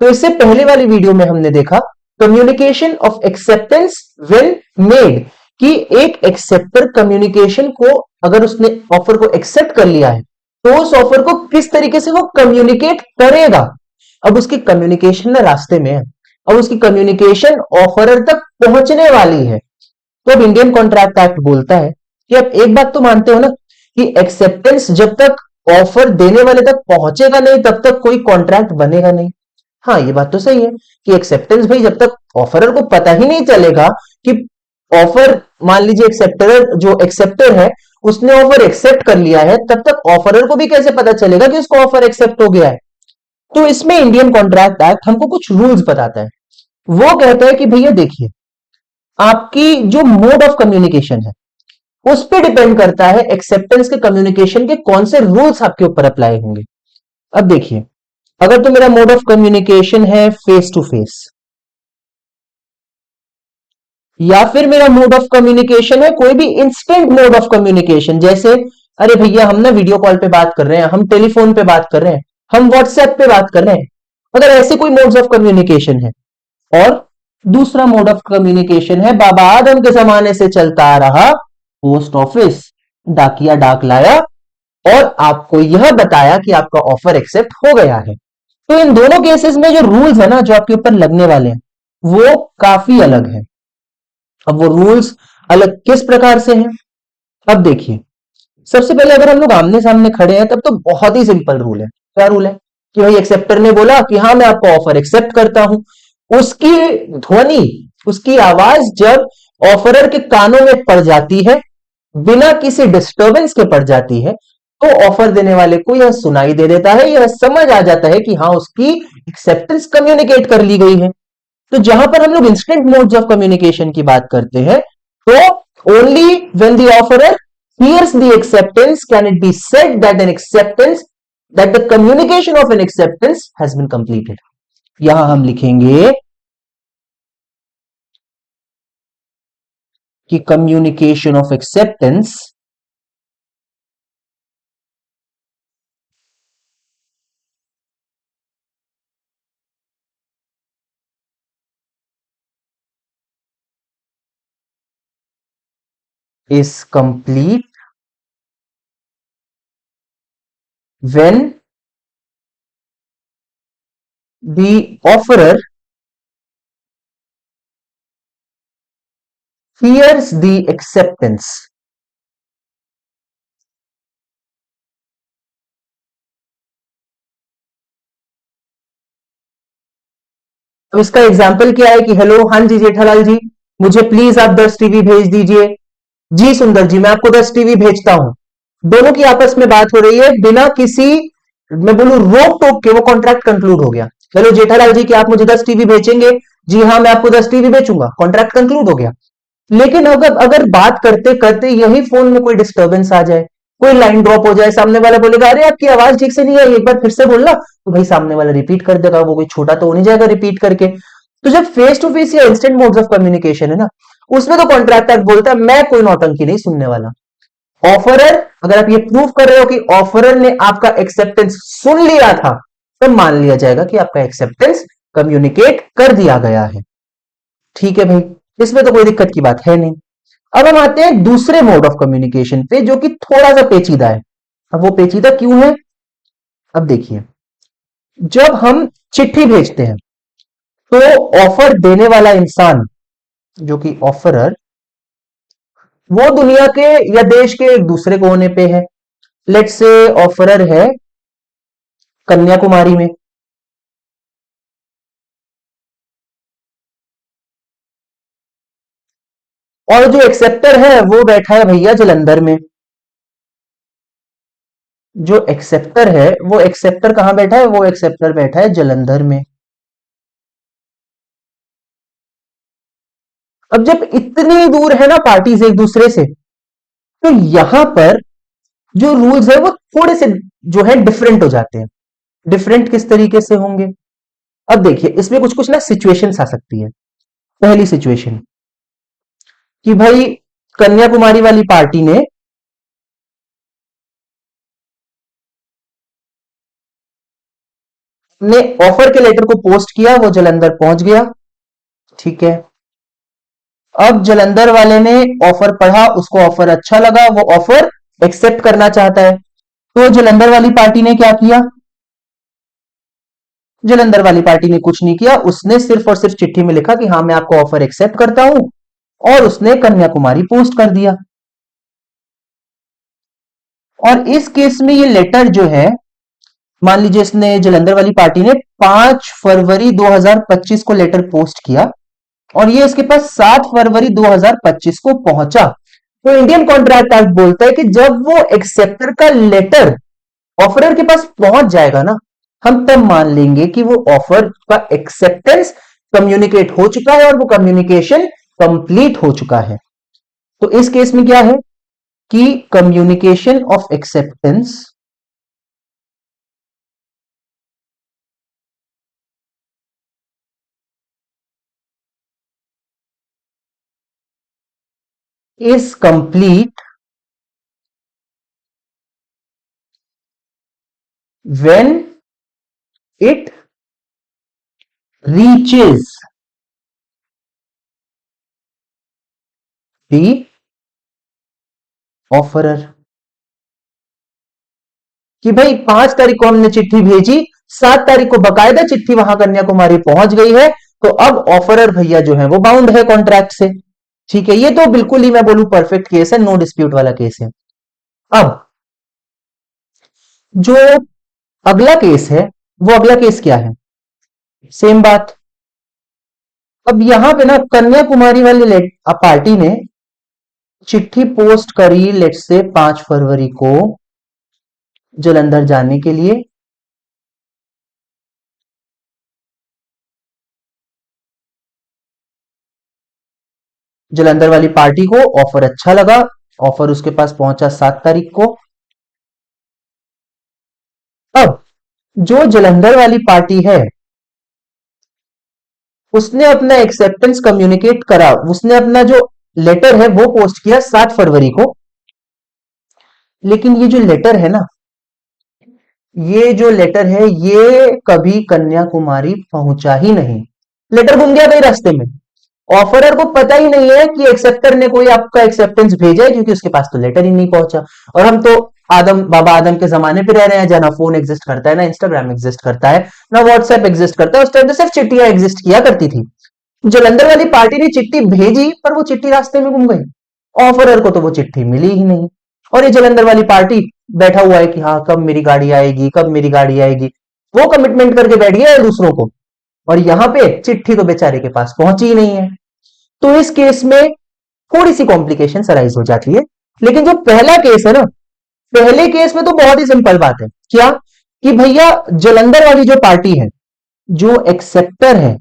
तो इससे पहले वाली वीडियो में हमने देखा communication of acceptance when made, कि एक एक्सेप्टर कम्युनिकेशन को, अगर उसने ऑफर को एक्सेप्ट कर लिया है तो उस ऑफर को किस तरीके से वो कम्युनिकेट करेगा। अब उसकी कम्युनिकेशन ना रास्ते में है, अब उसकी कम्युनिकेशन ऑफरर तक पहुंचने वाली है। तो अब इंडियन कॉन्ट्रैक्ट एक्ट बोलता है कि अब एक बात तो मानते हो ना कि एक्सेप्टेंस जब तक ऑफर देने वाले तक पहुंचेगा नहीं तब तक कोई कॉन्ट्रैक्ट बनेगा नहीं। हाँ, ये बात तो सही है कि एक्सेप्टेंस भाई जब तक ऑफरर को पता ही नहीं चलेगा कि ऑफर, मान लीजिए एक्सेप्टर, जो एक्सेप्टर है उसने ऑफर एक्सेप्ट कर लिया है, तब तक ऑफरर को भी कैसे पता चलेगा कि उसको ऑफर एक्सेप्ट हो गया है। तो इसमें इंडियन कॉन्ट्रैक्ट एक्ट हमको कुछ रूल्स बताता है। वो कहता है कि भैया देखिए, आपकी जो मोड ऑफ कम्युनिकेशन है उस पर डिपेंड करता है एक्सेप्टेंस के कम्युनिकेशन के कौन से रूल्स आपके ऊपर अप्लाई होंगे। अब देखिए, अगर तो मेरा मोड ऑफ कम्युनिकेशन है फेस टू फेस, या फिर मेरा मोड ऑफ कम्युनिकेशन है कोई भी इंस्टेंट मोड ऑफ कम्युनिकेशन, जैसे अरे भैया हम ना वीडियो कॉल पे बात कर रहे हैं, हम टेलीफोन पे बात कर रहे हैं, हम व्हाट्सएप पे बात कर रहे हैं, अगर ऐसे कोई मोड्स ऑफ कम्युनिकेशन है। और दूसरा मोड ऑफ कम्युनिकेशन है बाबा आदम के जमाने से चलता आ रहा पोस्ट ऑफिस, डाकिया डाक लाया और आपको यह बताया कि आपका ऑफर एक्सेप्ट हो गया है। तो इन दोनों केसेस में जो रूल्स है ना जो आपके ऊपर लगने वाले हैं वो काफी अलग है। अब वो रूल्स अलग किस प्रकार से हैं, अब देखिए, सबसे पहले अगर हम लोग आमने सामने खड़े हैं तब तो बहुत ही सिंपल रूल है। क्या रूल है कि भाई एक्सेप्टर ने बोला कि हाँ मैं आपका ऑफर एक्सेप्ट करता हूं, उसकी ध्वनि, उसकी आवाज जब ऑफरर के कानों में पड़ जाती है, बिना किसी डिस्टरबेंस के पड़ जाती है, तो ऑफर देने वाले को यह सुनाई दे देता है, यह समझ आ जाता है कि हाँ उसकी एक्सेप्टेंस कम्युनिकेट कर ली गई है। तो जहां पर हम लोग इंस्टेंट मोड्स ऑफ कम्युनिकेशन की बात करते हैं, तो only when the offeror hears the acceptance can it be said that an acceptance, that the communication of an acceptance has been completed। यहां हम लिखेंगे कि communication of acceptance is complete when the offerer hears the acceptance। अब इसका example क्या है कि hello, हाँ जी जेठालाल जी, मुझे प्लीज आप 10 टीवी भेज दीजिए। जी सुंदर जी, मैं आपको 10 टीवी भेजता हूं। दोनों की आपस में बात हो रही है बिना किसी, मैं बोलूं रोक टोक के, वो कॉन्ट्रैक्ट कंक्लूड हो गया। हेलो जेठालाल जी, क्या आप मुझे 10 टीवी बेचेंगे? जी हाँ, मैं आपको 10 टीवी बेचूंगा, कॉन्ट्रैक्ट कंक्लूड हो गया। लेकिन अगर अगर बात करते करते यही फोन में कोई डिस्टर्बेंस आ जाए, कोई लाइन ड्रॉप हो जाए, सामने वाला बोलेगा अरे आपकी आवाज ठीक से नहीं आई, एक बार फिर से बोलना, तो भाई सामने वाला रिपीट कर देगा, वो कोई छोटा तो हो नहीं जाएगा रिपीट करके। तो जब फेस टू फेस या इंस्टेंट मोड्स ऑफ कम्युनिकेशन है ना, उसमें तो कॉन्ट्रैक्ट एक्ट बोलता है मैं कोई नौटंकी नहीं सुनने वाला। ऑफरर, अगर आप ये प्रूव कर रहे हो कि ऑफरर ने आपका एक्सेप्टेंस सुन लिया था, तो मान लिया जाएगा कि आपका एक्सेप्टेंस कम्युनिकेट कर दिया गया है। ठीक है भाई, इसमें तो कोई दिक्कत की बात है नहीं। अब हम आते हैं दूसरे मोड ऑफ कम्युनिकेशन पे जो कि थोड़ा सा पेचीदा है। अब वो पेचीदा क्यों है, अब देखिए, जब हम चिट्ठी भेजते हैं तो ऑफर देने वाला इंसान, जो कि ऑफरर, वो दुनिया के या देश के एक दूसरे कोने पे है। लेट्स से ऑफरर है कन्याकुमारी में, और जो एक्सेप्टर है वो बैठा है भैया जलंधर में। जो एक्सेप्टर है वो एक्सेप्टर कहां बैठा है, वो एक्सेप्टर बैठा है जलंधर में। अब जब इतनी दूर है ना पार्टीज एक दूसरे से, तो यहां पर जो रूल्स है वो थोड़े से जो है डिफरेंट हो जाते हैं। डिफरेंट किस तरीके से होंगे, अब देखिए, इसमें कुछ कुछ ना सिचुएशंस आ सकती है। पहली सिचुएशन कि भाई कन्याकुमारी वाली पार्टी ने ने ऑफर के लेटर को पोस्ट किया, वो जालंधर पहुंच गया। ठीक है, अब जालंधर वाले ने ऑफर पढ़ा, उसको ऑफर अच्छा लगा, वो ऑफर एक्सेप्ट करना चाहता है। तो जालंधर वाली पार्टी ने क्या किया? जालंधर वाली पार्टी ने कुछ नहीं किया, उसने सिर्फ और सिर्फ चिट्ठी में लिखा कि हाँ मैं आपको ऑफर एक्सेप्ट करता हूं, और उसने कन्याकुमारी पोस्ट कर दिया। और इस केस में ये लेटर जो है, मान लीजिए इसने जालंधर वाली पार्टी ने 5 फरवरी 2025 को लेटर पोस्ट किया, और ये इसके पास 7 फरवरी 2025 को पहुंचा। तो इंडियन कॉन्ट्रैक्ट एक्ट बोलता है कि जब वो एक्सेप्टर का लेटर ऑफरर के पास पहुंच जाएगा ना, हम तब मान लेंगे कि वो ऑफर का एक्सेप्टेंस कम्युनिकेट हो चुका है और वो कम्युनिकेशन कंप्लीट हो चुका है। तो इस केस में क्या है कि communication of acceptance is complete when it reaches the offerer। कि भाई 5 तारीख को हमने चिट्ठी भेजी, 7 तारीख को बकायदा चिट्ठी वहां कन्याकुमारी पहुंच गई है, तो अब ऑफरर भैया जो है वो बाउंड है कॉन्ट्रैक्ट से। ठीक है, ये तो बिल्कुल ही मैं बोलूं परफेक्ट केस है, नो डिस्प्यूट वाला केस है। अब जो अगला केस है, वो अगला केस क्या है? सेम बात। अब यहां पे ना कन्याकुमारी वाली पार्टी ने चिट्ठी पोस्ट करी लेट से 5 फरवरी को जालंधर जाने के लिए। जालंधर वाली पार्टी को ऑफर अच्छा लगा, ऑफर उसके पास पहुंचा 7 तारीख को। अब जो जालंधर वाली पार्टी है, उसने अपना एक्सेप्टेंस कम्युनिकेट करा, उसने अपना जो लेटर है वो पोस्ट किया 7 फरवरी को। लेकिन ये जो लेटर है ना, ये जो लेटर है ये कभी कन्याकुमारी पहुंचा ही नहीं। लेटर घूम गया भाई रास्ते में। ऑफरर को पता ही नहीं है कि एक्सेप्टर ने कोई आपका एक्सेप्टेंस भेजा है, क्योंकि उसके पास तो लेटर ही नहीं पहुंचा। और हम तो बाबा आदम के जमाने पे रह रहे हैं, जहां ना फोन एग्जिस्ट करता है, ना इंस्टाग्राम एग्जिस्ट करता है, ना व्हाट्सएप एग्जिस्ट करता है। उस टाइम तो सिर्फ चिट्ठियां एग्जिस्ट किया करती थी। जालंधर वाली पार्टी ने चिट्ठी भेजी, पर वो चिट्ठी रास्ते में गुम गई। ऑफरर को तो वो चिट्ठी मिली ही नहीं। और ये जालंधर वाली पार्टी बैठा हुआ है कि हाँ कब मेरी गाड़ी आएगी, कब मेरी गाड़ी आएगी। वो कमिटमेंट करके बैठ गया है दूसरों को, और यहां पे चिट्ठी तो बेचारे के पास पहुंची ही नहीं है। तो इस केस में थोड़ी सी कॉम्प्लिकेशन अराइज हो जाती है। लेकिन जो पहला केस है ना, पहले केस में तो बहुत ही सिंपल बात है। क्या कि भैया जालंधर वाली जो पार्टी है, जो एक्सेप्टर है,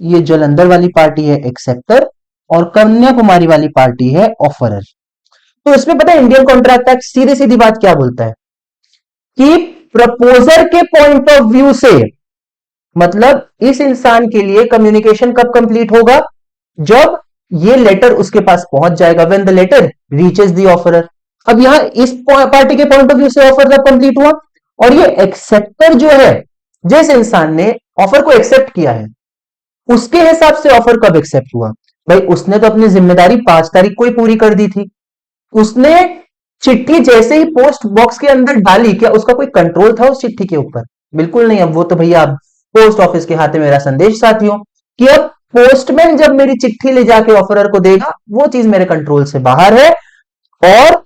ये जालंधर वाली पार्टी है एक्सेप्टर, और कन्याकुमारी वाली पार्टी है ऑफरर। तो इसमें पता है इंडियन कॉन्ट्रैक्ट एक्ट सीधी सीधी बात क्या बोलता है कि प्रपोजर के पॉइंट ऑफ व्यू से, मतलब इस इंसान के लिए कम्युनिकेशन कब कंप्लीट होगा? जब ये लेटर उसके पास पहुंच जाएगा, when the letter reaches the offerer. अब यहां इस पार्टी के पॉइंट ऑफ व्यू से ऑफर कब कंप्लीट हुआ, और ये एक्सेप्टर जो है, जिस इंसान ने ऑफर को एक्सेप्ट किया है, उसके हिसाब से ऑफर कब एक्सेप्ट हुआ? भाई उसने तो अपनी जिम्मेदारी 5 तारीख को ही पूरी कर दी थी। उसने चिट्ठी जैसे ही पोस्ट बॉक्स के अंदर डाली, क्या उसका कोई कंट्रोल था उस चिट्ठी के ऊपर? बिल्कुल नहीं। अब वो तो भैया पोस्ट ऑफिस के हाथ में मेरा संदेश साथियों, कि अब पोस्टमैन जब मेरी चिट्ठी ले जाके ऑफरर को देगा, वो चीज मेरे कंट्रोल से बाहर है, और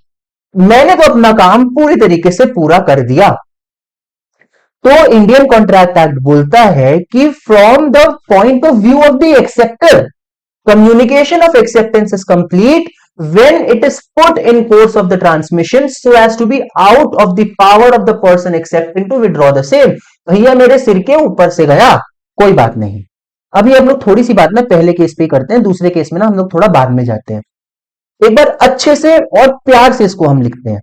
मैंने तो अपना काम पूरी तरीके से पूरा कर दिया। तो इंडियन कॉन्ट्रैक्ट एक्ट बोलता है कि from the point of view of the acceptor, communication of acceptance is complete when it is put in course of the transmission so as to be out of the power of the person accepting to withdraw the same। भैया मेरे सिर के ऊपर से गया, कोई बात नहीं। अभी हम लोग थोड़ी सी बात ना पहले केस पे करते हैं, दूसरे केस में ना हम लोग थोड़ा बाद में जाते हैं। एक बार अच्छे से और प्यार से इसको हम लिखते हैं।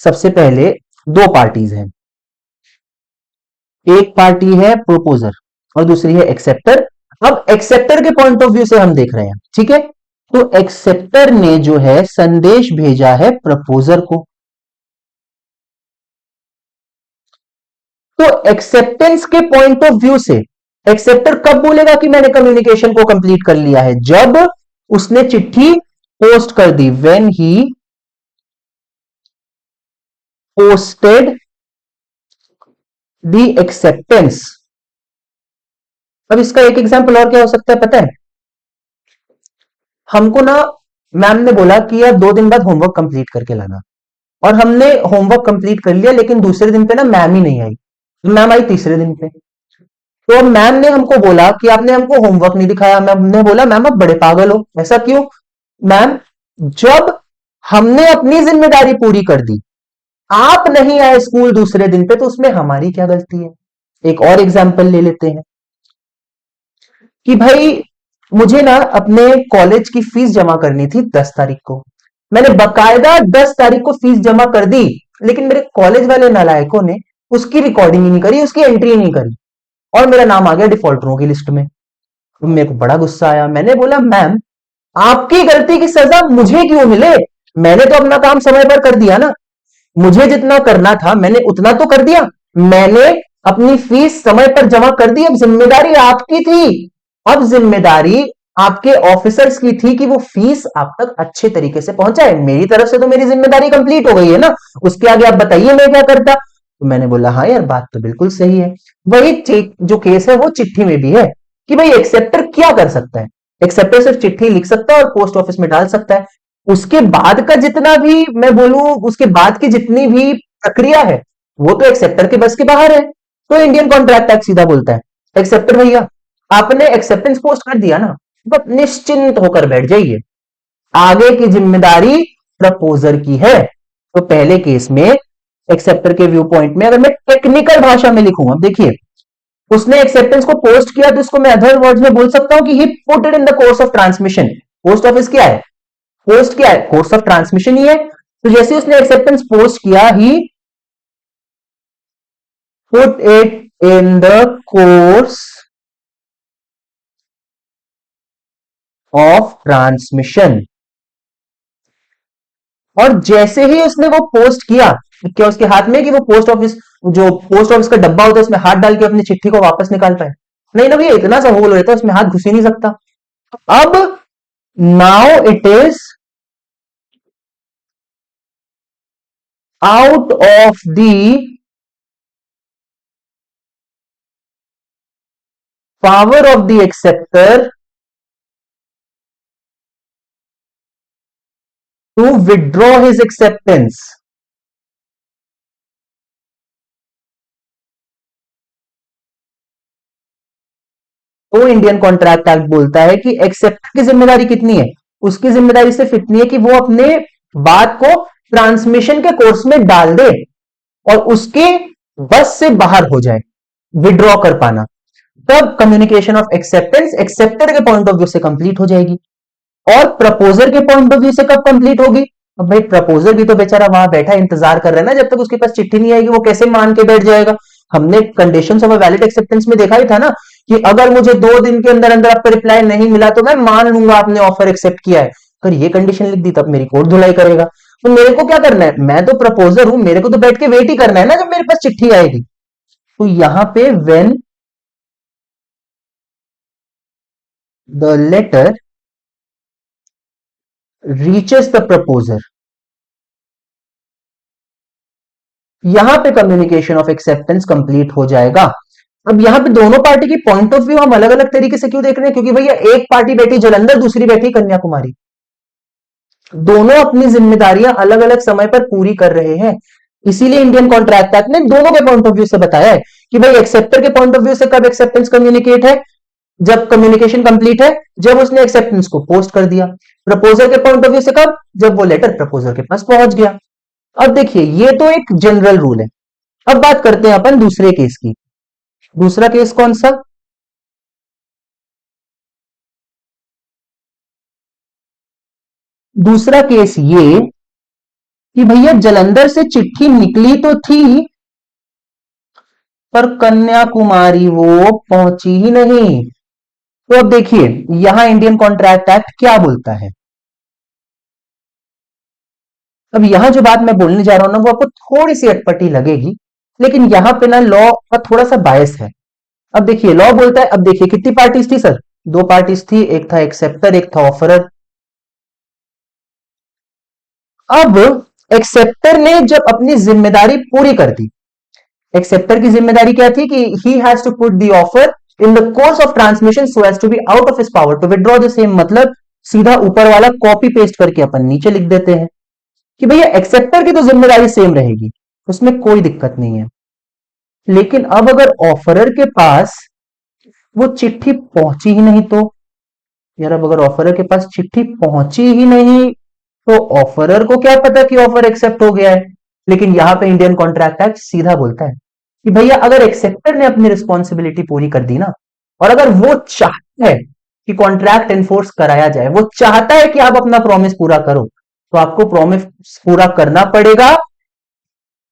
सबसे पहले दो पार्टीज हैं, एक पार्टी है प्रोपोजर और दूसरी है एक्सेप्टर। अब एक्सेप्टर के पॉइंट ऑफ व्यू से हम देख रहे हैं, ठीक है। तो एक्सेप्टर ने जो है संदेश भेजा है प्रपोजर को। तो एक्सेप्टेंस के पॉइंट ऑफ व्यू से एक्सेप्टर कब बोलेगा कि मैंने कम्युनिकेशन को कंप्लीट कर लिया है? जब उसने चिट्ठी पोस्ट कर दी, when he posted the acceptance. अब इसका एक एग्जांपल और क्या हो सकता है पता है? हमको ना मैम ने बोला कि यार 2 दिन बाद होमवर्क कंप्लीट करके लाना, और हमने होमवर्क कंप्लीट कर लिया, लेकिन दूसरे दिन पे ना मैम ही नहीं आई, मैम आई तीसरे दिन पे। तो मैम ने हमको बोला कि आपने हमको होमवर्क नहीं दिखाया। मैम ने बोला मैम आप बड़े पागल हो, ऐसा क्यों? मैम, जब हमने अपनी जिम्मेदारी पूरी कर दी, आप नहीं आए स्कूल दूसरे दिन पे, तो उसमें हमारी क्या गलती है? एक और एग्जाम्पल ले लेते हैं कि भाई मुझे ना अपने कॉलेज की फीस जमा करनी थी 10 तारीख को। मैंने बकायदा 10 तारीख को फीस जमा कर दी, लेकिन मेरे कॉलेज वाले नालायकों ने उसकी रिकॉर्डिंग ही नहीं करी, उसकी एंट्री ही नहीं करी, और मेरा नाम आ गया डिफॉल्टरों की लिस्ट में। तो मेरे को बड़ा गुस्सा आया। मैंने बोला मैम, आपकी गलती की सजा मुझे क्यों मिले? मैंने तो अपना काम समय पर कर दिया ना, मुझे जितना करना था मैंने उतना तो कर दिया, मैंने अपनी फीस समय पर जमा कर दी। अब जिम्मेदारी आपकी थी, अब जिम्मेदारी आपके ऑफिसर्स की थी कि वो फीस आप तक अच्छे तरीके से पहुंचाए। मेरी तरफ से तो मेरी जिम्मेदारी कंप्लीट हो गई है ना, उसके आगे आप बताइए मैं क्या करता? तो मैंने बोला हाँ यार, बात तो बिल्कुल सही है। वही जो केस है वो चिट्ठी में भी है कि भाई एक्सेप्टर क्या कर सकता है? एक्सेप्टर सिर्फ चिट्ठी लिख सकता है और पोस्ट ऑफिस में डाल सकता है। उसके बाद का जितना भी मैं बोलूं, उसके बाद की जितनी भी प्रक्रिया है वो तो एक्सेप्टर के बस के बाहर है। तो इंडियन कॉन्ट्रैक्ट एक्ट सीधा बोलता है, एक्सेप्टर भैया आपने एक्सेप्टेंस पोस्ट कर दिया ना, बस निश्चिंत होकर बैठ जाइए, आगे की जिम्मेदारी प्रपोजर की है। तो पहले केस में एक्सेप्टर के व्यू पॉइंट में अगर मैं टेक्निकल भाषा में लिखूं, अब देखिए उसने एक्सेप्टेंस को पोस्ट किया, तो इसको मैं अदर वर्ड्स में बोल सकता हूं कि he put it in the course of transmission. Post office क्या है? पोस्ट क्या है? कोर्स ऑफ ट्रांसमिशन ही है। तो जैसे उसने एक्सेप्टेंस पोस्ट किया, he put it in the course of transmission. और जैसे ही उसने वो पोस्ट किया, क्या उसके हाथ में कि वो पोस्ट ऑफिस, जो पोस्ट ऑफिस का डब्बा होता है उसमें हाथ डाल के अपनी चिट्ठी को वापस निकाल पाए? नहीं ना भैया, इतना सा होल रहता है उसमें हाथ घुस ही नहीं सकता। अब now it is out of the power of the acceptor to withdraw his acceptance. तो इंडियन कॉन्ट्रैक्ट एक्ट बोलता है कि एक्सेप्टर की जिम्मेदारी कितनी है? उसकी जिम्मेदारी सिर्फ इतनी है कि वो अपने बात को ट्रांसमिशन के कोर्स में डाल दे और उसके बस से बाहर हो जाए, विड्रॉ कर पाना। तब कम्युनिकेशन ऑफ एक्सेप्टेंस एक्सेप्टर के पॉइंट ऑफ व्यू से कंप्लीट हो जाएगी। और प्रपोजर के पॉइंट ऑफ व्यू से कब कंप्लीट होगी? अब भाई प्रपोजर भी तो बेचारा वहां बैठा इंतजार कर रहा है ना, जब तक उसके पास चिट्ठी नहीं आएगी वो कैसे मान के बैठ जाएगा? हमने कंडीशंस ऑफ वैलिड एक्सेप्टेंस में देखा ही था ना कि अगर मुझे 2 दिन के अंदर अंदर आपका रिप्लाई नहीं मिला तो मैं मान लूंगा आपने ऑफर एक्सेप्ट किया है। अगर ये कंडीशन लिख दी तब मेरी कोर्ट धुलाई करेगा। तो मेरे को क्या करना है? मैं तो प्रपोजर हूं, मेरे को तो बैठ के वेट ही करना है ना जब मेरे पास चिट्ठी आएगी। तो यहां पे when the letter reaches the proposer, यहां पे कम्युनिकेशन ऑफ एक्सेप्टेंस कंप्लीट हो जाएगा। अब यहां पे दोनों पार्टी की पॉइंट ऑफ व्यू हम अलग अलग तरीके से क्यों देख रहे हैं? क्योंकि भैया एक पार्टी बैठी जलंधर, दूसरी बैठी कन्याकुमारी, दोनों अपनी जिम्मेदारियां अलग अलग समय पर पूरी कर रहे हैं। इसीलिए इंडियन कॉन्ट्रैक्ट एक्ट ने दोनों के पॉइंट ऑफ व्यू से बताया है कि भाई एक्सेप्टर के पॉइंट ऑफ व्यू से कब एक्सेप्टेंस कम्युनिकेट है? जब कम्युनिकेशन कंप्लीट है, जब उसने एक्सेप्टेंस को पोस्ट कर दिया। प्रपोजर के पॉइंट ऑफ व्यू से कब? जब वो लेटर प्रपोजर के पास पहुंच गया। अब देखिए ये तो एक जनरल रूल है। अब बात करते हैं अपन दूसरे केस की। दूसरा केस कौन सा? दूसरा केस ये कि भैया जलंधर से चिट्ठी निकली तो थी, पर कन्याकुमारी वो पहुंची ही नहीं। तो अब देखिए यहां इंडियन कॉन्ट्रैक्ट एक्ट क्या बोलता है। अब यहां जो बात मैं बोलने जा रहा हूं ना वो आपको थोड़ी सी अटपटी लगेगी, लेकिन यहां पे ना लॉ का थोड़ा सा बायस है। अब देखिए लॉ बोलता है, अब देखिए कितनी पार्टीज थी सर, दो पार्टीज थी, एक था एक्सेप्टर एक था ऑफरर। अब एक्सेप्टर ने जब अपनी जिम्मेदारी पूरी कर दी, एक्सेप्टर की जिम्मेदारी क्या थी कि he has to put the offer in the course of transmission so as to be out of his power to withdraw the same. मतलब सीधा ऊपर वाला कॉपी पेस्ट करके अपन नीचे लिख देते हैं कि भैया एक्सेप्टर की तो जिम्मेदारी सेम रहेगी, उसमें कोई दिक्कत नहीं है। लेकिन अब अगर ऑफरर के पास वो चिट्ठी पहुंची ही नहीं तो, यार अब अगर ऑफरर के पास चिट्ठी पहुंची ही नहीं तो ऑफरर को क्या पता कि ऑफर एक्सेप्ट हो गया है। लेकिन यहां पे इंडियन कॉन्ट्रैक्ट एक्ट सीधा बोलता है कि भैया अगर एक्सेप्टर ने अपनी रिस्पॉन्सिबिलिटी पूरी कर दी ना, और अगर वो चाहता है कि कॉन्ट्रैक्ट एनफोर्स कराया जाए, वो चाहता है कि आप अपना प्रॉमिस पूरा करो, तो आपको प्रॉमिस पूरा करना पड़ेगा।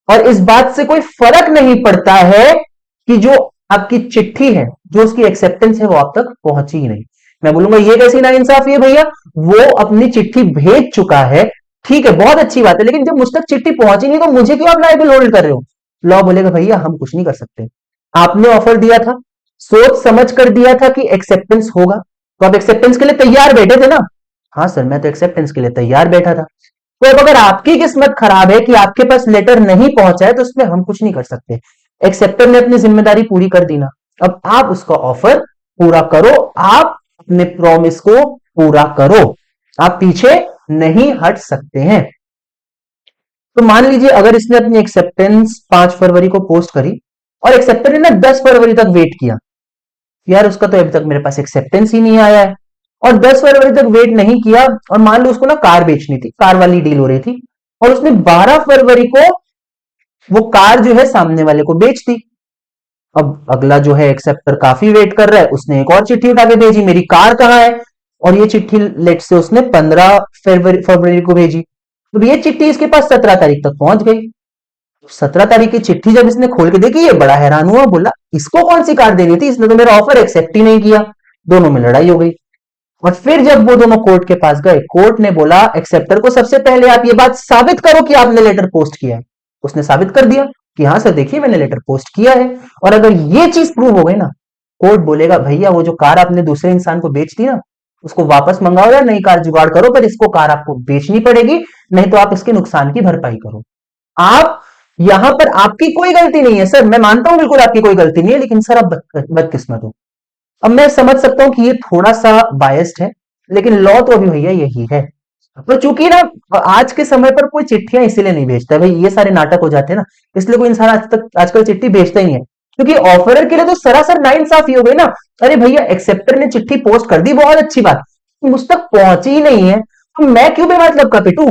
और इस बात से कोई फर्क नहीं पड़ता है कि जो आपकी चिट्ठी है, जो उसकी एक्सेप्टेंस है, वो आप तक पहुंची ही नहीं। मैं बोलूंगा ये कैसी नाइंसाफी है भैया, वो अपनी चिट्ठी भेज चुका है, ठीक है बहुत अच्छी बात है, लेकिन जब मुझ तक चिट्ठी पहुंची नहीं तो मुझे क्यों आप लायबल होल्ड कर रहे हो। लॉ बोलेगा भैया हम कुछ नहीं कर सकते, आपने ऑफर दिया था, सोच समझ कर दिया था कि एक्सेप्टेंस होगा, तो आप एक्सेप्टेंस के लिए तैयार बैठे थे ना। हाँ सर मैं तो एक्सेप्टेंस के लिए तैयार बैठा था। तो अब अगर आपकी किस्मत खराब है कि आपके पास लेटर नहीं पहुंचा है तो उसमें हम कुछ नहीं कर सकते। एक्सेप्टर ने अपनी जिम्मेदारी पूरी कर दी ना, अब आप उसका ऑफर पूरा करो, आप अपने प्रॉमिस को पूरा करो, आप पीछे नहीं हट सकते हैं। तो मान लीजिए अगर इसने अपनी एक्सेप्टेंस 5 फरवरी को पोस्ट करी और एक्सेप्टर ने ना 10 फरवरी तक वेट किया, यार उसका तो अभी तक मेरे पास एक्सेप्टेंस ही नहीं आया है, और 10 फरवरी तक वेट नहीं किया, और मान लो उसको ना कार बेचनी थी, कार वाली डील हो रही थी, और उसने 12 फरवरी को वो कार जो है सामने वाले को बेच दी। अब अगला जो है एक्सेप्टर काफी वेट कर रहा है, उसने एक और चिट्ठी उठा के भेजी, मेरी कार कहां है, और ये चिट्ठी लेट से उसने 15 फरवरी को भेजी, तो ये चिट्ठी इसके पास 17 तारीख तक पहुंच गई। 17 तारीख की चिट्ठी जब इसने खोल के देखी, ये बड़ा हैरान हुआ, बोला इसको कौन सी कार देनी थी, इसने तो मेरा ऑफर एक्सेप्ट ही नहीं किया। दोनों में लड़ाई हो गई, और फिर जब वो दोनों कोर्ट के पास गए, कोर्ट ने बोला एक्सेप्टर को सबसे पहले आप ये बात साबित करो कि आपने लेटर पोस्ट किया है। उसने साबित कर दिया कि हाँ सर देखिए मैंने लेटर पोस्ट किया है, और अगर ये चीज प्रूव हो गई ना, कोर्ट बोलेगा भैया वो जो कार आपने दूसरे इंसान को बेच दी ना, उसको वापस मंगाओ या नई कार जुगाड़ करो, पर इसको कार आपको बेचनी पड़ेगी, नहीं तो आप इसके नुकसान की भरपाई करो। आप यहां पर आपकी कोई गलती नहीं है सर, मैं मानता हूं बिल्कुल आपकी कोई गलती नहीं है, लेकिन सर आप बदकिस्मत हो। अब मैं समझ सकता हूं कि ये थोड़ा सा बायस्ड है, लेकिन लॉ तो अभी भैया यही है। तो चूंकि ना आज के समय पर कोई चिट्ठियां इसीलिए नहीं भेजता भाई, ये सारे नाटक हो जाते हैं ना, इसलिए कोई इंसान आज तक आजकल चिट्ठी भेजता ही नहीं है, क्योंकि ऑफरर के लिए तो सरासर नाइंसाफी हो गई ना। अरे भैया एक्सेप्टर ने चिट्ठी पोस्ट कर दी, बहुत अच्छी बात, मुझ तक पहुंची ही नहीं है, तो मैं क्यों बेमतलब का पिटूं।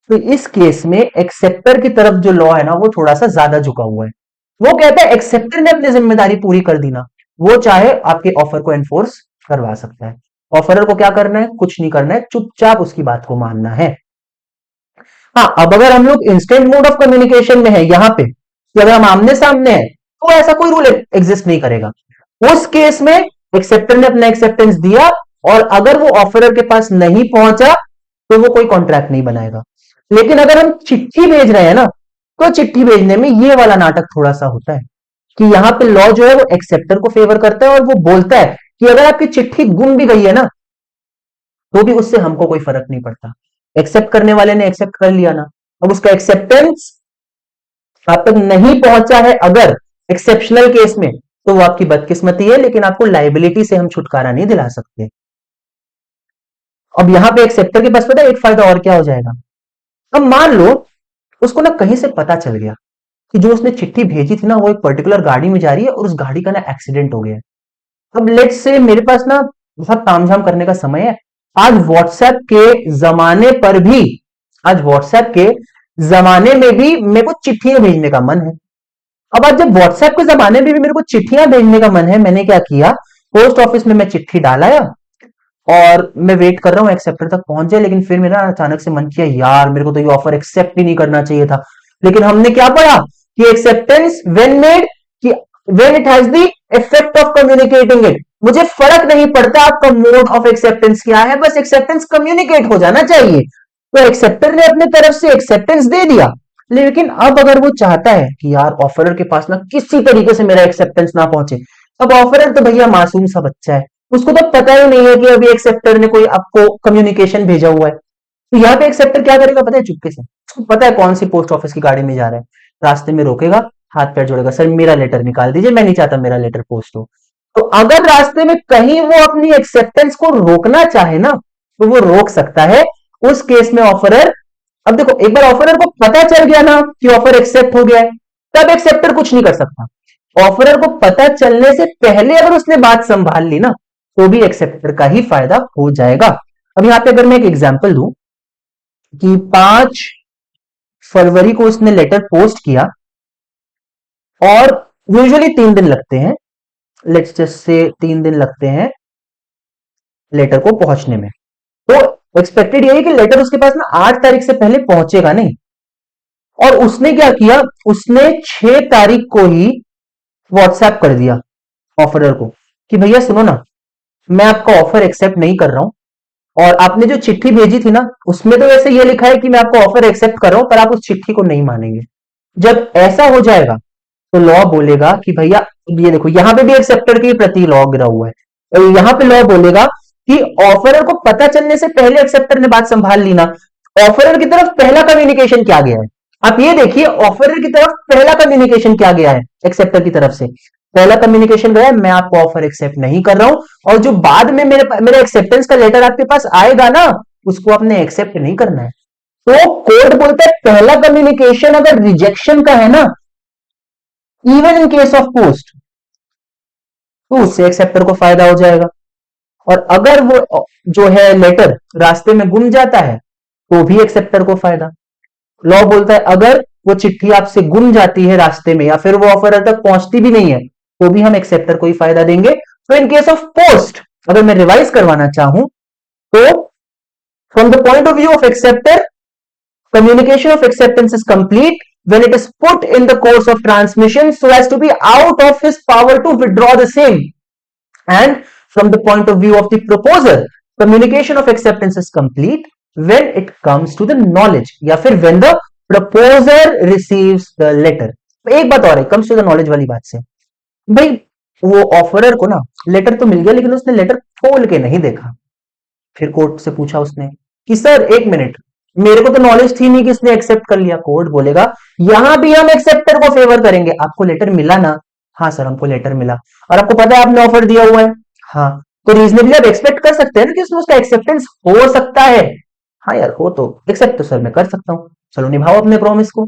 तो इस केस में एक्सेप्टर की तरफ जो लॉ है ना वो थोड़ा सा ज्यादा झुका हुआ है। वो कहता है एक्सेप्टर ने अपनी जिम्मेदारी पूरी कर दी ना, वो चाहे आपके ऑफर को एनफोर्स करवा सकता है। ऑफरर को क्या करना है, कुछ नहीं करना है, चुपचाप उसकी बात को मानना है। हाँ अब अगर हम लोग इंस्टेंट मोड ऑफ कम्युनिकेशन में है यहां पे, कि अगर हम आमने सामने हैं तो ऐसा कोई रूल एग्जिस्ट नहीं करेगा। उस केस में एक्सेप्टर ने अपना एक्सेप्टेंस दिया, और अगर वो ऑफरर के पास नहीं पहुंचा तो वो कोई कॉन्ट्रैक्ट नहीं बनाएगा। लेकिन अगर हम चिट्ठी भेज रहे हैं ना, तो चिट्ठी भेजने में ये वाला नाटक थोड़ा सा होता है कि यहां पे लॉ जो है वो एक्सेप्टर को फेवर करता है, और वो बोलता है कि अगर आपकी चिट्ठी गुम भी गई है ना, तो भी उससे हमको कोई फर्क नहीं पड़ता, एक्सेप्ट करने वाले ने एक्सेप्ट कर लिया ना। अब उसका एक्सेप्टेंस आप तक नहीं पहुंचा है अगर एक्सेप्शनल केस में, तो वो आपकी बदकिस्मती है, लेकिन आपको लाइबिलिटी से हम छुटकारा नहीं दिला सकते। अब यहां पे एक्सेप्टर के पास पता है एक फायदा और क्या हो जाएगा। अब मान लो उसको ना कहीं से पता चल गया कि जो उसने चिट्ठी भेजी थी ना वो एक पर्टिकुलर गाड़ी में जा रही है, और उस गाड़ी का ना एक्सीडेंट हो गया है। अब लेट्स से मेरे पास ना बहुत तामझाम करने का समय है, आज व्हाट्सएप के जमाने पर भी, आज व्हाट्सएप के जमाने में भी मेरे को चिट्ठियां भेजने का मन है। अब आज जब व्हाट्सएप के जमाने में भी मेरे को चिट्ठियां भेजने का मन है, मैंने क्या किया, पोस्ट ऑफिस में मैं चिट्ठी डालाया, और मैं वेट कर रहा हूं एक्सेप्टर तक पहुंच जाए। लेकिन फिर मेरा अचानक से मन किया यार मेरे को तो ये ऑफर एक्सेप्ट ही नहीं करना चाहिए था। लेकिन हमने क्या पढ़ा कि एक्सेप्टेंस व्हेन मेड, कि when it has the effect of communicating it, मुझे फर्क नहीं पड़ता आपका मोड ऑफ एक्सेप्टेंस क्या है, बस एक्सेप्टेंस कम्युनिकेट हो जाना चाहिए। तो एक्सेप्टर ने अपने तरफ से एक्सेप्टेंस दे दिया, लेकिन अब अगर वो चाहता है कि यार ऑफरर के पास ना किसी तरीके से मेरा एक्सेप्टेंस ना पहुंचे, अब ऑफरर तो भैया मासूम सा बच्चा है, उसको तो पता ही नहीं है कि अभी एक्सेप्टर ने कोई आपको कम्युनिकेशन भेजा हुआ है। तो यहाँ पे एक्सेप्टर क्या करेगा पता है? चुपके से, उसको पता है कौन सी पोस्ट ऑफिस की गाड़ी में जा रहा है, रास्ते में रोकेगा, हाथ पैर जोड़ेगा, सर मेरा लेटर निकाल दीजिए, मैं नहीं चाहता मेरा लेटर पोस्ट हो। तो अगर रास्ते में कहीं वो अपनी एक्सेप्टेंस को रोकना चाहे ना, तो वो रोक सकता है। उस केस में ऑफरर, अब देखो एक बार ऑफरर को पता चल गया ना कि ऑफर एक्सेप्ट हो गया है, तब एक्सेप्टर कुछ नहीं कर सकता। ऑफरर को पता चलने से पहले अगर उसने बात संभाल ली ना, तो भी एक्सेप्टर का ही फायदा हो जाएगा। अब यहां पे अगर मैं एक एग्जांपल दूं कि 5 फरवरी को उसने लेटर पोस्ट किया और यूजुअली 3 दिन लगते हैं, लेट्स जस्ट से 3 दिन लगते हैं लेटर को पहुंचने में। तो एक्सपेक्टेड यही कि लेटर उसके पास ना 8 तारीख से पहले पहुंचेगा नहीं। और उसने क्या किया, उसने 6 तारीख को ही व्हाट्सएप कर दिया ऑफरर को कि भैया सुनो ना, मैं आपका ऑफर एक्सेप्ट नहीं कर रहा हूं, और आपने जो चिट्ठी भेजी थी ना उसमें तो वैसे ये लिखा है कि मैं आपको ऑफर एक्सेप्ट कर रहा हूं, पर आप उस चिट्ठी को नहीं मानेंगे। जब ऐसा हो जाएगा तो लॉ बोलेगा कि भैया, ये देखो यहां पे भी एक्सेप्टर के प्रति लॉ गिरा हुआ है, और यहां पे लॉ बोलेगा कि ऑफरर को पता चलने से पहले एक्सेप्टर ने बात संभाल ली ना, ऑफरर की तरफ पहला कम्युनिकेशन क्या गया है, आप ये देखिए ऑफरर की तरफ पहला कम्युनिकेशन क्या गया है, एक्सेप्टर की तरफ से पहला कम्युनिकेशन गया है मैं आपको ऑफर एक्सेप्ट नहीं कर रहा हूं, और जो बाद में मेरे एक्सेप्टेंस का लेटर आपके पास आएगा ना, उसको आपने एक्सेप्ट नहीं करना है। तो कोर्ट बोलता है पहला कम्युनिकेशन अगर रिजेक्शन का है ना, even in case of post, तो उससे एक्सेप्टर को फायदा हो जाएगा। और अगर वो जो है लेटर रास्ते में गुम जाता है, तो भी एक्सेप्टर को फायदा। लॉ बोलता है अगर वो चिट्ठी आपसे गुम जाती है रास्ते में, या फिर वो ऑफर तक पहुंचती भी नहीं है, तो भी हम एक्सेप्टर को ही फायदा देंगे। तो इन केस ऑफ पोस्ट अगर मैं रिवाइज करवाना चाहूं, तो from the point of view of acceptor, communication of acceptance is complete when it is put in the course of transmission so as to be out of his power to withdraw the same. And from the point of view of the proposer, communication of acceptance is complete when it comes to the knowledge, या फिर when the proposer receives the letter. एक बात और है comes to the knowledge वाली बात से, भाई वो ऑफरर को ना लेटर तो मिल गया, लेकिन उसने लेटर खोल के नहीं देखा। फिर कोर्ट से पूछा उसने कि सर एक मिनट, मेरे को तो नॉलेज थी नहीं कि इसने एक्सेप्ट कर लिया। कोर्ट बोलेगा यहां भी हम एक्सेप्टर को फेवर करेंगे, आपको लेटर मिला ना? हाँ सर हमको लेटर मिला, और आपको पता है आपने ऑफर दिया हुआ है? हाँ, तो रीजनेबली आप एक्सपेक्ट कर सकते हैं ना कि उसमें उसका एक्सेप्टेंस हो सकता है। हाँ यार हो, तो एक्सेप्ट तो सर मैं कर सकता हूँ, चलो निभाओ अपने प्रॉमिस को।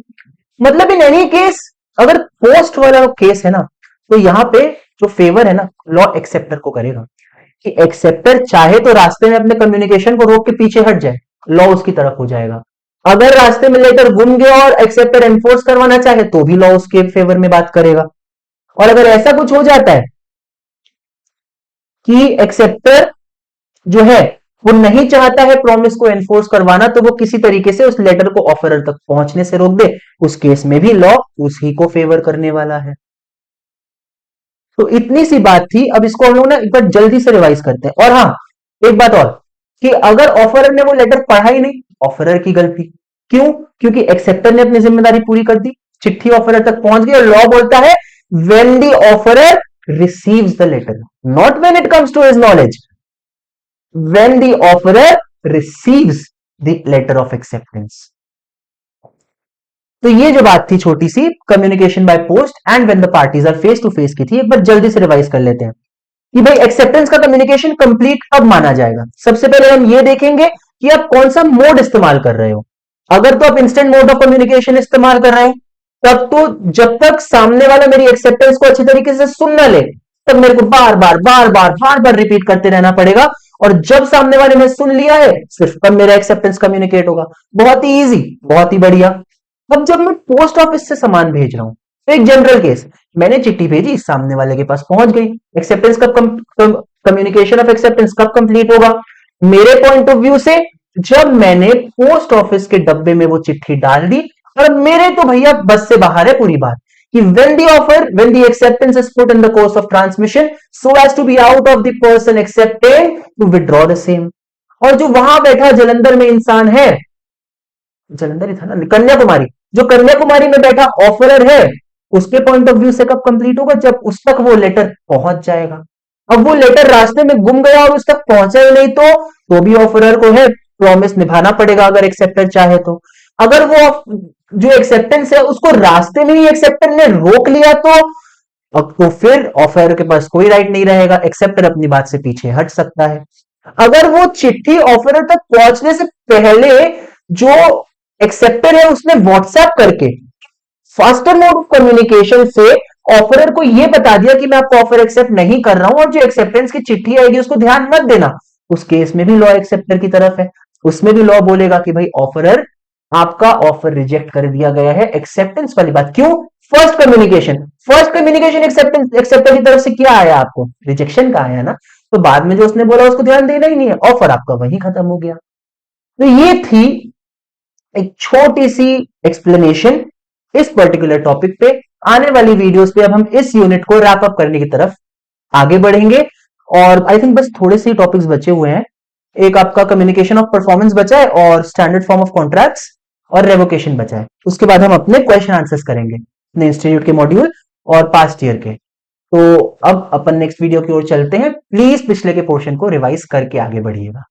मतलब इन एनी केस अगर पोस्ट वाला केस है ना, तो यहां पे जो फेवर है ना, लॉ एक्सेप्टर को करेगा कि एक्सेप्टर चाहे तो रास्ते में अपने कम्युनिकेशन को रोक के पीछे हट जाए, लॉ उसकी तरफ हो जाएगा। अगर रास्ते में लेटर गुम गया और एक्सेप्टर एनफोर्स करवाना चाहे, तो भी लॉ उसके फेवर में बात करेगा। और अगर ऐसा कुछ हो जाता है कि एक्सेप्टर जो है वो नहीं चाहता है प्रॉमिस को एनफोर्स करवाना, तो वो किसी तरीके से उस लेटर को ऑफरर तक पहुंचने से रोक दे, उस केस में भी लॉ उसी को फेवर करने वाला है। तो इतनी सी बात थी। अब इसको हम लोग ना एक बार जल्दी से रिवाइज करते हैं। और हाँ, एक बात और कि अगर ऑफरर ने वो लेटर पढ़ा ही नहीं, ऑफरर की गलती। क्यों? क्योंकि एक्सेप्टर ने अपनी जिम्मेदारी पूरी कर दी, चिट्ठी ऑफरर तक पहुंच गई, और लॉ बोलता है when the offeror receives the letter, not when it comes to his knowledge, when the offeror receives the letter of acceptance. तो ये जो बात थी छोटी सी, communication by post and when the parties are face to face की थी, एक बार जल्दी से रिवाइज कर लेते हैं कि भाई एक्सेप्टेंस का कम्युनिकेशन कंप्लीट कब माना जाएगा। सबसे पहले हम ये देखेंगे कि आप कौन सा मोड इस्तेमाल कर रहे हो। अगर तो आप इंस्टेंट मोड ऑफ कम्युनिकेशन इस्तेमाल कर रहे हैं, तब तो जब तक सामने वाला मेरी एक्सेप्टेंस को अच्छी तरीके से सुन ना ले, तब मेरे को बार बार रिपीट करते रहना पड़ेगा, और जब सामने वाले ने सुन लिया है, सिर्फ तब मेरा एक्सेप्टेंस कम्युनिकेट होगा। बहुत ही इजी, बहुत ही बढ़िया। अब जब मैं पोस्ट ऑफिस से सामान भेज रहा हूं, तो एक जनरल केस, मैंने चिट्ठी भेजी, सामने वाले के पास पहुंच गई, एक्सेप्टेंस कब कम्युनिकेशन ऑफ एक्सेप्टेंस कब कंप्लीट होगा? मेरे पॉइंट ऑफ व्यू से जब मैंने पोस्ट ऑफिस के डब्बे में वो चिट्ठी डाल दी, और मेरे तो भैया बस से बाहर है पूरी बात कि when the acceptance is put in the course of transmission so as to be out of the person accepting to withdraw the same। और जो वहां बैठा जलंधर में इंसान है, जलंधर ही था ना, कन्याकुमारी, जो कन्याकुमारी में बैठा ऑफरर है उसके पॉइंट ऑफ व्यू से कब कंप्लीट होगा, जब उस तक वो लेटर पहुंच जाएगा। अब वो लेटर रास्ते में गुम गया और उस तक पहुंचा ही नहीं तो भी ऑफरर को है प्रॉमिस निभाना पड़ेगा अगर एक्सेप्टर चाहे तो। अगर वो जो एक्सेप्टेंस है उसको रास्ते में ही एक्सेप्टर ने रोक लिया तो फिर ऑफरर के पास कोई राइट नहीं रहेगा, एक्सेप्टर अपनी बात से पीछे हट सकता है। अगर वो चिट्ठी ऑफरर तक पहुंचने से पहले जो एक्सेप्टर है उसने व्हाट्सएप करके फास्टर मोड ऑफ कम्युनिकेशन से ऑफरर को यह बता दिया कि मैं आपको ऑफर एक्सेप्ट नहीं कर रहा हूं और जो एक्सेप्टेंस की चिट्ठी आएगी उसको ध्यान मत देना, उस केस में भी लॉ एक्सेप्टर की तरफ है। उसमें भी लॉ बोलेगा कि भाई ऑफरर आपका ऑफर रिजेक्ट कर दिया गया है, एक्सेप्टेंस वाली बात। क्यों? फर्स्ट कम्युनिकेशन एक्सेप्टर की तरफ से क्या आया आपको, रिजेक्शन का आया ना, तो बाद में जो उसने बोला उसको ध्यान देना ही नहीं है, ऑफर आपका वहीं खत्म हो गया। तो ये थी एक छोटी सी एक्सप्लेनेशन इस पर्टिकुलर टॉपिक पे। आने वाली वीडियोस पे अब हम इस यूनिट को रैप अप करने की तरफ आगे बढ़ेंगे और आई थिंक बस थोड़े से टॉपिक्स बचे हुए हैं। एक आपका कम्युनिकेशन ऑफ परफॉर्मेंस बचा है और स्टैंडर्ड फॉर्म ऑफ कॉन्ट्रैक्ट्स और रेवोकेशन बचा है। उसके बाद हम अपने क्वेश्चन आंसर्स करेंगे अपने इंस्टीट्यूट के मॉड्यूल और पास्ट ईयर के। तो अब अपन नेक्स्ट वीडियो की ओर चलते हैं। प्लीज पिछले के पोर्शन को रिवाइज करके आगे बढ़िएगा।